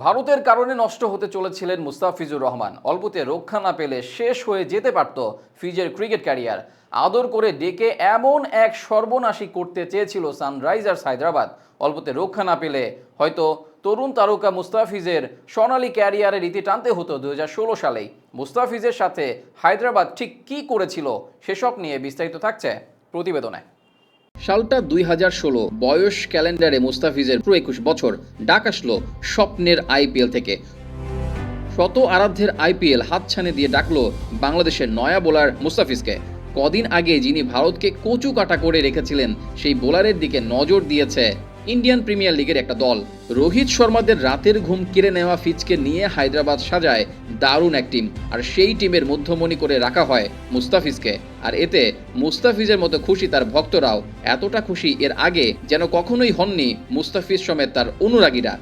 ভারতের কারণে নষ্ট হতে চলেছিলেন মুস্তাফিজুর রহমান। অল্পতে রক্ষা না পেলে শেষ হয়ে যেতে পারত ফিজের ক্রিকেট ক্যারিয়ার। আদর করে ডেকে এমন এক সর্বনাশী করতে চেয়েছিল সানরাইজার্স হায়দ্রাবাদ। অল্পতে রক্ষা না পেলে হয়তো তরুণ তারকা মুস্তাফিজের সোনালী ক্যারিয়ারের ইতি টানতে হতো 2016 সালেই। মুস্তাফিজের সাথে হায়দ্রাবাদ ঠিক কী করেছিল সেসব নিয়ে বিস্তারিত থাকছে প্রতিবেদনে। সালটা 2016, বয়স ক্যালেন্ডারে মুস্তাফিজের পুরো 21 বছর। ডাক আসলো স্বপ্নের আইপিএল থেকে। শত আরাধ্যের আইপিএল হাতছানি দিয়ে ডাকলো বাংলাদেশের নয়া বোলার মুস্তাফিজকে। কদিন আগে যিনি ভারতকে কচু কাটা করে রেখেছিলেন সেই বোলারের দিকে নজর দিয়েছে ইন্ডিয়ান প্রিমিয়ার লিগের একটা দল। রোহিত শর্মাদের রাতের ঘুম কেড়ে নেওয়া ফিজকে নিয়ে হায়দ্রাবাদ সাজায় দারুণ এক টিম, আর সেই টিমের মধ্যমণি করে রাখা হয় মুস্তাফিজকে। আর এতে মুস্তাফিজের মতো খুশি তার ভক্তরাও। এতটা খুশি এর আগে যেন কখনোই হননি মুস্তাফিজ সমেত তার অনুরাগীরা।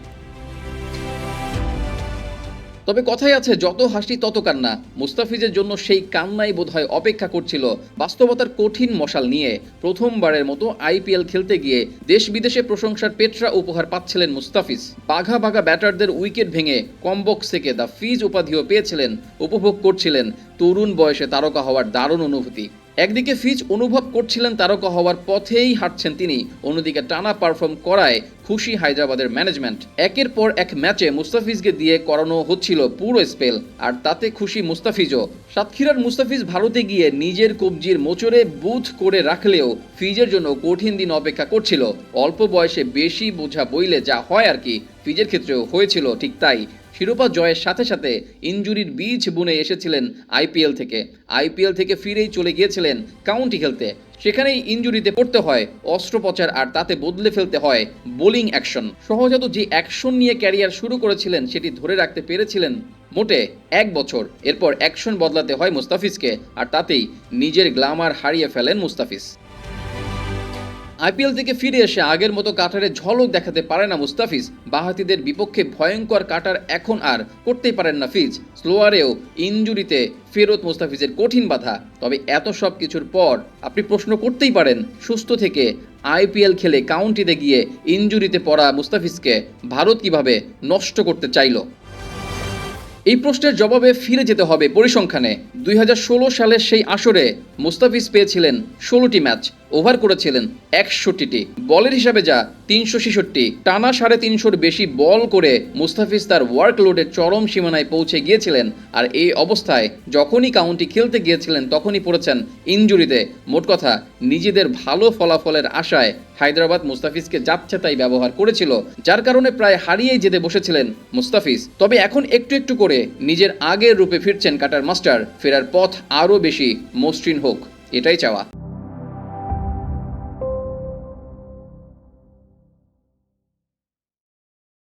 তবে কথাই আছে, যত হাসি তত কান্না। মুস্তাফিজের জন্য সেই কান্নাই বোধহয় অপেক্ষা করছিল বাস্তবতার কঠিন মশাল নিয়ে। প্রথমবারের মতো আইপিএল খেলতে গিয়ে দেশ বিদেশে প্রশংসার পেটরা উপহার পাচ্ছিলেন মুস্তাফিজ। বাঘা বাঘা ব্যাটারদের উইকেট ভেঙে কমবক্স থেকে দ্য ফিজ উপাধিও পেয়েছিলেন। উপভোগ করছিলেন তরুণ বয়সে তারকা হওয়ার দারুণ অনুভূতি। একদিকে ফিজ অনুভব করছিলেন তারকা হওয়ার পথেই হাঁটছেন তিনি, অন্যদিকে টানা পারফর্ম করায় খুশি হায়দ্রাবাদের ম্যানেজমেন্ট। একের পর এক ম্যাচে মুস্তাফিজকে দিয়ে করানো হচ্ছিল পুরো স্পেল, আর তাতে খুশি মুস্তাফিজও। সাতক্ষীরার মুস্তাফিজ ভারতে গিয়ে নিজের কবজির মোচড়ে বুথ করে রাখলেও ফিজের জন্য কঠিন দিন অপেক্ষা করছিল। অল্প বয়সে বেশি বোঝা বইলে যা হয় আর কি, ফিজের ক্ষেত্রেও হয়েছিল ঠিক তাই। শিরোপা জয়ের সাথে সাথে ইনজুরির বীজ বুনে এসেছিলেন আইপিএল থেকে ফিরেই চলে গিয়েছিলেন কাউন্টি খেলতে। সেখানেই ইনজুরিতে পড়তে হয়, অস্ত্রোপচার, আর তাতে বদলে ফেলতে হয় বোলিং অ্যাকশন। সহজাত যে অ্যাকশন নিয়ে ক্যারিয়ার শুরু করেছিলেন সেটি ধরে রাখতে পেরেছিলেন মোটে 1 বছর। এরপর অ্যাকশন বদলাতে হয় মুস্তাফিজকে, আর তাতেই নিজের গ্ল্যামার হারিয়ে ফেলেন মুস্তাফিজ। আইপিএল থেকে ফিরে এসে আগের মতো কাটারের ঝলক দেখাতে পারে না মুস্তাফিজ। বাঁহাতিদের বিপক্ষে ভয়ঙ্কর কাটার এখন আর করতেই পারেন না ফিজ। স্লোয়ারেও ইনজুরিতে ফেরত মুস্তাফিজের কঠিন বাধা। তবে এত সব কিছুর পর আপনি প্রশ্ন করতেই পারেন, সুস্থ থেকে আইপিএল খেলে কাউন্টিতে গিয়ে ইনজুরিতে পড়া মুস্তাফিজকে ভারত কিভাবে নষ্ট করতে চাইল? এই প্রশ্নের জবাবে ফিরে যেতে হবে পরিসংখ্যানে। 2016 সালের সেই আসরে মুস্তাফিজ পেয়েছিলেন 16টি ম্যাচ, ওভার করেছিলেন 61টি, বলের হিসাবে যা 366। টানা 350-র বেশি বল করে মুস্তাফিজ তার ওয়ার্কলোডের চরম সীমানায় পৌঁছে গিয়েছিলেন। আর এই অবস্থায় যখনই কাউন্টি খেলতে গিয়েছিলেন তখনই পড়েছেন ইনজুরিতে। মোট কথা, নিজেদের ভালো ফলাফলের আশায় হায়দ্রাবাদ মুস্তাফিজকে যাচ্ছেতাই ব্যবহার করেছিল, যার কারণে প্রায় হারিয়েই যেতে বসেছিলেন মুস্তাফিজ। তবে এখন একটু একটু করে নিজের আগের রূপে ফিরছেন কাটার মাস্টার। ফেরার পথ আরও বেশি মসৃণ হোক, এটাই চাওয়া।